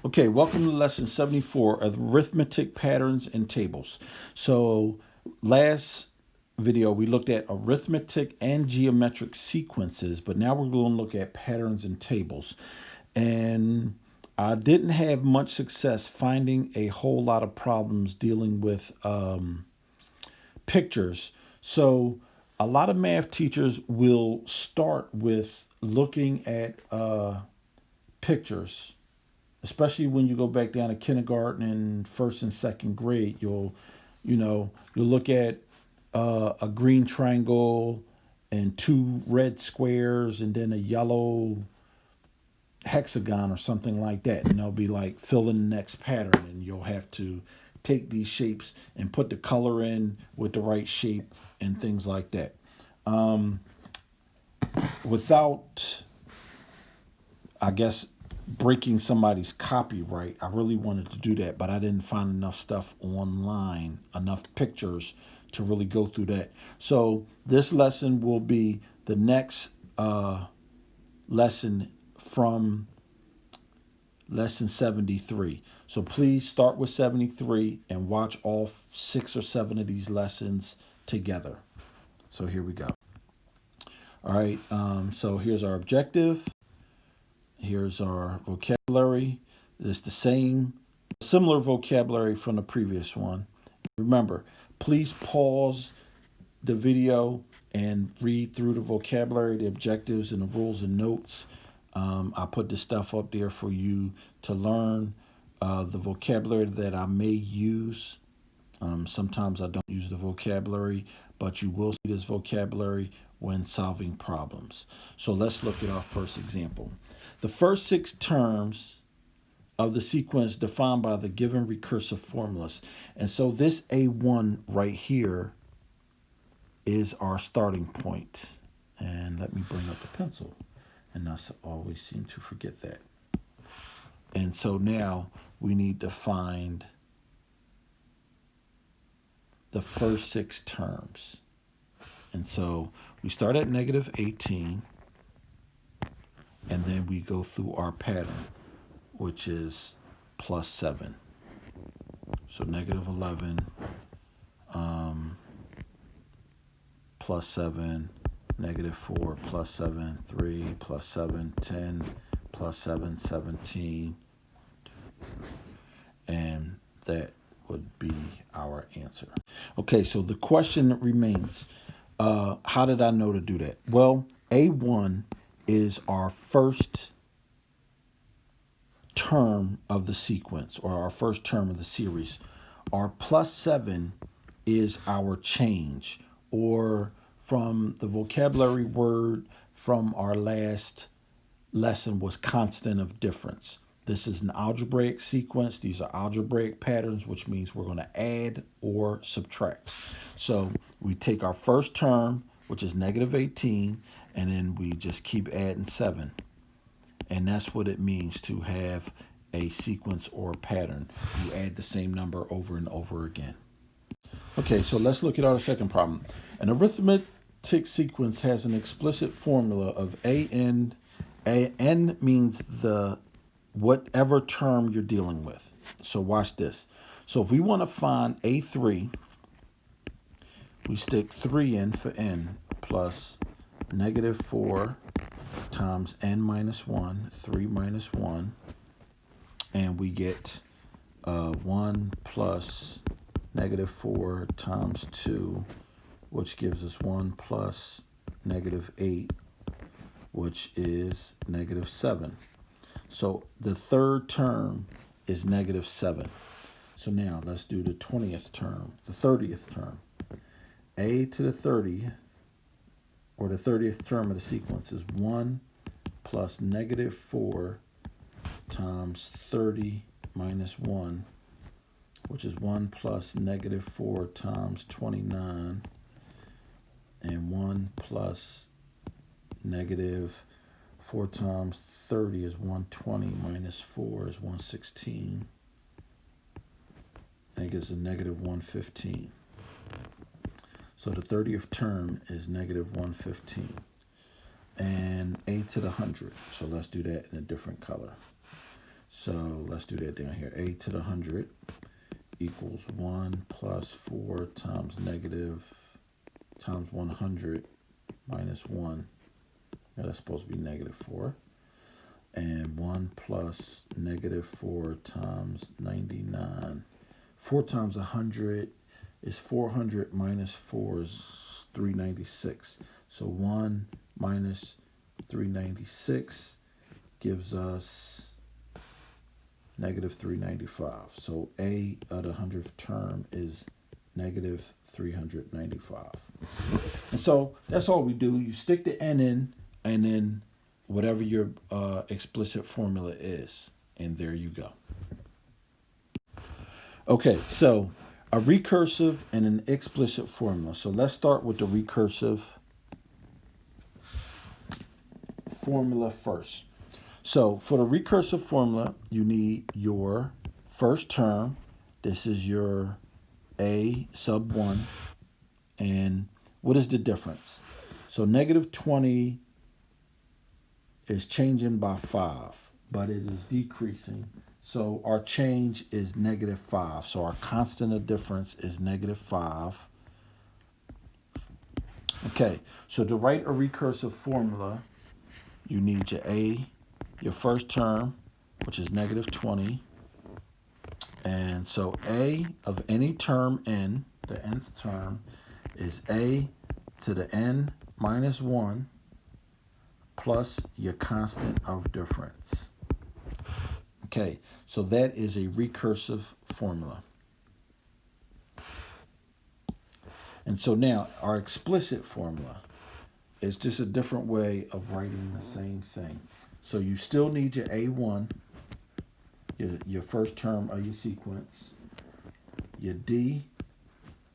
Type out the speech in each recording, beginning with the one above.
Okay, welcome to lesson 74 of arithmetic patterns and tables. So last video we looked at arithmetic and geometric sequences, but now we're going to look at patterns and tables. And I didn't have much success finding a whole lot of problems dealing with pictures. So a lot of math teachers will start with looking at pictures, especially when you go back down to kindergarten and first and second grade. You'll look at a green triangle and two red squares and then a yellow hexagon or something like that, and they'll be like fill in the next pattern, and you'll have to take these shapes and put the color in with the right shape and things like that. Without, I guess, breaking somebody's copyright, I really wanted to do that, but I didn't find enough stuff online, enough pictures to really go through that. So this lesson will be the next lesson from lesson 73. So please start with 73 and watch all 6 or 7 of these lessons together. So here we go. All right, so here's our objective. Here's our vocabulary. It's the same, similar vocabulary from the previous one. Remember, please pause the video and read through the vocabulary, the objectives, and the rules and notes. I put this stuff up there for you to learn the vocabulary that I may use. Sometimes I don't use the vocabulary, but you will see this vocabulary when solving problems. So let's look at our first example. The first 6 terms of the sequence defined by the given recursive formulas. And so this A1 right here is our starting point. And let me bring up the pencil. And I always seem to forget that. And so now we need to find the first 6 terms. And so we start at negative 18, and then we go through our pattern, which is plus 7. So negative 11, plus 7, negative 4, plus 7, 3, plus 7, 10, plus 7, 17, and that would be our answer. Okay, so the question remains, how did I know to do that? Well, A1 is our first term of the sequence, or our first term of the series. Our plus 7 is our change, or from the vocabulary word from our last lesson was constant of difference. This is an algebraic sequence. These are algebraic patterns, which means we're going to add or subtract. So we take our first term, which is negative 18, and then we just keep adding 7. And that's what it means to have a sequence or pattern. You add the same number over and over again. Okay, so let's look at our second problem. An arithmetic sequence has an explicit formula of an. N means the whatever term you're dealing with. So watch this. So if we want to find A3, we stick 3 in for n plus negative 4 times n minus 1, 3 minus 1, and we get 1 plus negative 4 times 2, which gives us 1 plus negative 8, which is negative 7. So the third term is negative 7. So now let's do the 20th term, the 30th term. A to the 30th, or the 30th term of the sequence, is 1 plus negative 4 times 30 minus 1, which is 1 plus negative 4 times 29, and 1 plus negative 4 times 30 is 120, minus 4 is 116, and it gives a negative 115. So the 30th term is negative 115. And a to the 100. So let's do that in a different color. So let's do that down here. A to the 100 equals 1 plus 4 times negative times 100 minus 1. Now that's supposed to be negative 4. And 1 plus negative 4 times 99. 4 times 100 is 400 minus 4 is 396. So 1 minus 396 gives us negative 395. So A of the 100th term is negative 395. And so that's all we do. You stick the n in, and then whatever your explicit formula is, and there you go. Okay, so a recursive and an explicit formula. So let's start with the recursive formula first. So for the recursive formula, you need your first term. This is your A sub 1. And what is the difference? So negative 20 is changing by 5, but it is decreasing. So our change is negative 5. So our constant of difference is negative 5. Okay, so to write a recursive formula, you need your A, your first term, which is negative 20. And so A of any term n, the nth term, is A to the n minus 1 plus your constant of difference. Okay, so that is a recursive formula. And so now our explicit formula is just a different way of writing the same thing. So you still need your A1, your first term of your sequence. Your D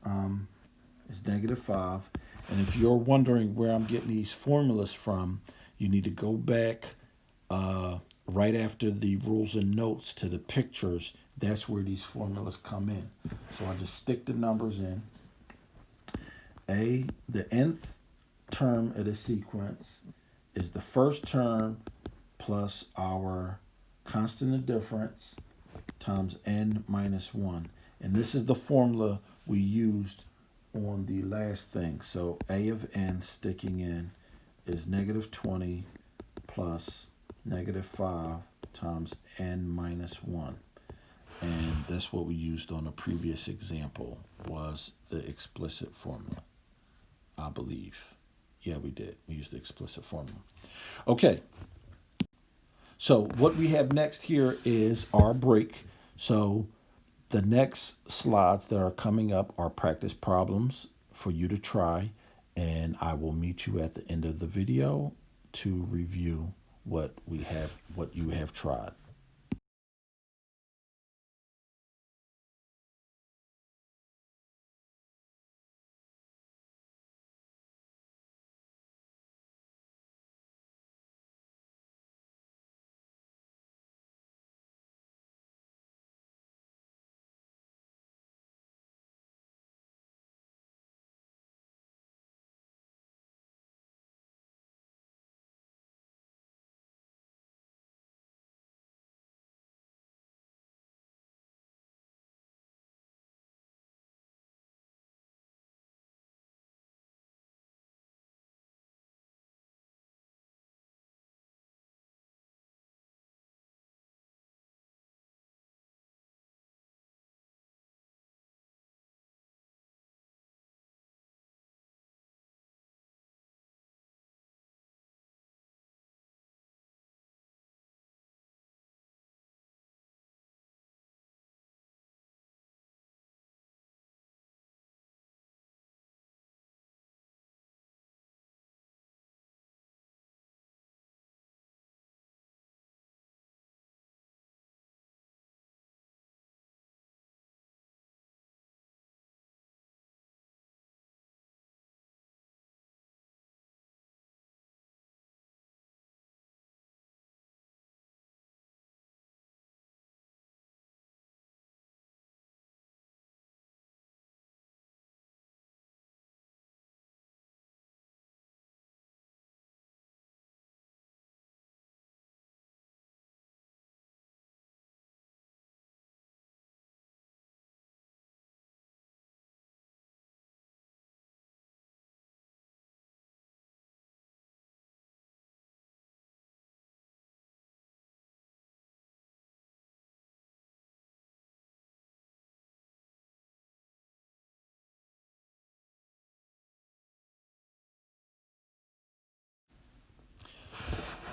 is negative 5. And if you're wondering where I'm getting these formulas from, you need to go back right after the rules and notes to the pictures. That's where these formulas come in. So I just stick the numbers in. The nth term of the sequence is the first term plus our constant of difference times n minus 1. And this is the formula we used on the last thing. So A of n sticking in is negative 20 plus negative 5 times n minus 1. And that's what we used on the previous example, was the explicit formula, I believe. Yeah, we did. We used the explicit formula. Okay. So what we have next here is our break. So the next slides that are coming up are practice problems for you to try, and I will meet you at the end of the video to review what you have tried.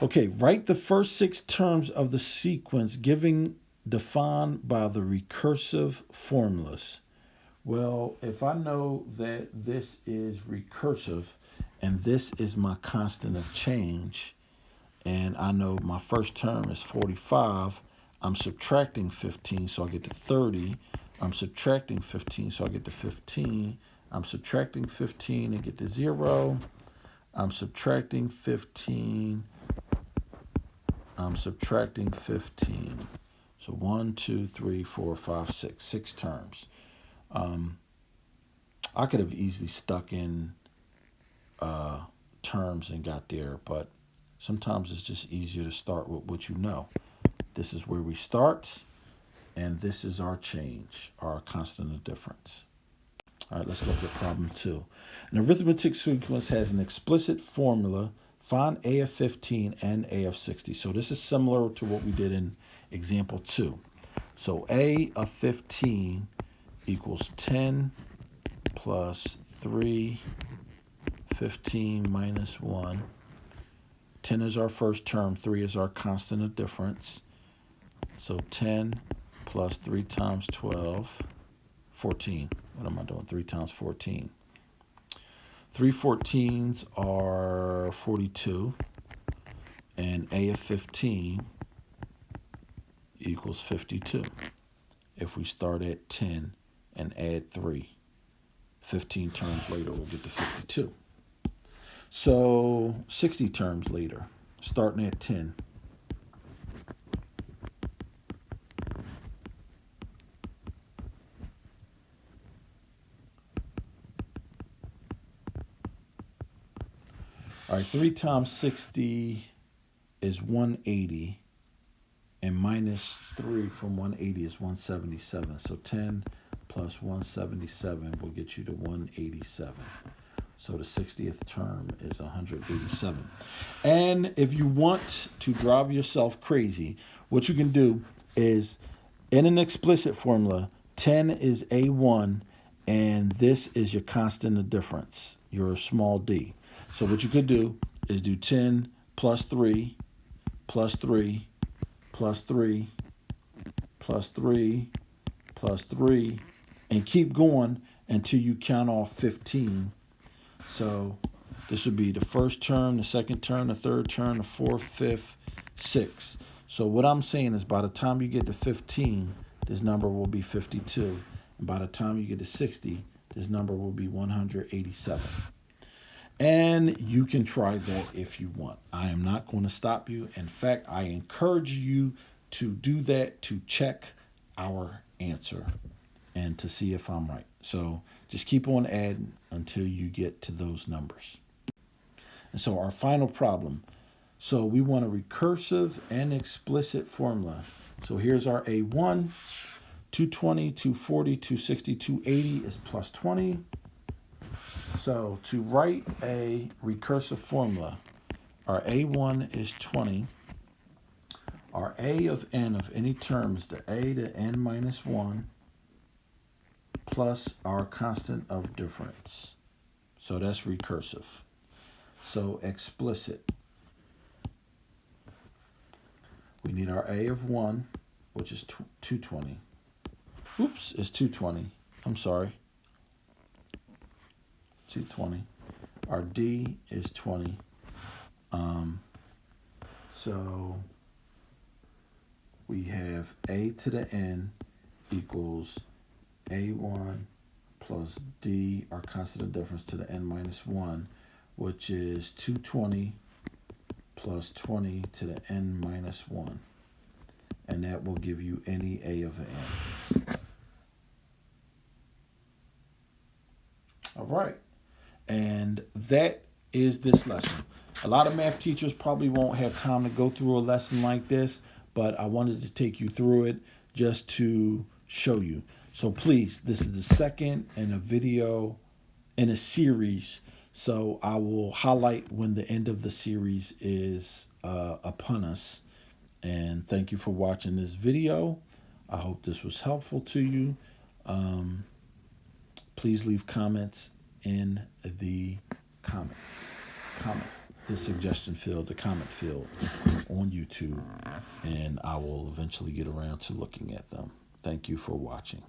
Okay, write the first 6 terms of the sequence defined by the recursive formulas. Well, if I know that this is recursive and this is my constant of change, and I know my first term is 45, I'm subtracting 15, so I get to 30. I'm subtracting 15, so I get to 15. I'm subtracting 15 and get to 0. I'm subtracting 15. I'm subtracting 15. So 1, 2, 3, 4, 5, 6. 6 terms. I could have easily stuck in terms and got there, but sometimes it's just easier to start with what you know. This is where we start, and this is our change, our constant of difference. All right, let's look at problem 2. An arithmetic sequence has an explicit formula. Find A of 15 and A of 60. So this is similar to what we did in example 2. So A of 15 equals 10 plus 3, 15 minus 1. 10 is our first term. 3 is our constant of difference. So 10 plus 3 times 12, 14. What am I doing? 3 times 14. 3 14s are 42. And A of 15 equals 52. If we start at 10 and add 3, 15 terms later, we'll get to 52. So 60 terms later, starting at 10. All right, 3 times 60 is 180, and minus 3 from 180 is 177. So 10 plus 177 will get you to 187. So the 60th term is 187. And if you want to drive yourself crazy, what you can do is, in an explicit formula, 10 is A1, and this is your constant of difference, your small d. So what you could do is do 10 plus 3, plus 3, plus 3, plus 3, plus 3, and keep going until you count off 15. So this would be the first term, the second term, the third term, the fourth, fifth, sixth. So what I'm saying is by the time you get to 15, this number will be 52. And by the time you get to 60, this number will be 187. And you can try that if you want. I am not going to stop you. In fact, I encourage you to do that to check our answer and to see if I'm right. So just keep on adding until you get to those numbers. And so our final problem. So we want a recursive and explicit formula. So here's our A1. 220, 240, 260, 280 is plus 20. So to write a recursive formula, our A1 is 20. Our A of n of any term is the A to n minus 1 plus our constant of difference. So that's recursive. So explicit. We need our A of 1, which is 220. Oops, it's 220. I'm sorry. 220. Our D is 20. So we have A to the N equals A1 plus D, our constant of difference, to the N minus 1, which is 220 plus 20 to the N minus 1. And that will give you any A of N. All right. And that is this lesson. A lot of math teachers probably won't have time to go through a lesson like this, but I wanted to take you through it just to show you. So please, this is the second in a video in a series. So I will highlight when the end of the series is upon us. And thank you for watching this video. I hope this was helpful to you. Please leave comments in the comment. the suggestion field, the comment field on YouTube, and I will eventually get around to looking at them. Thank you for watching.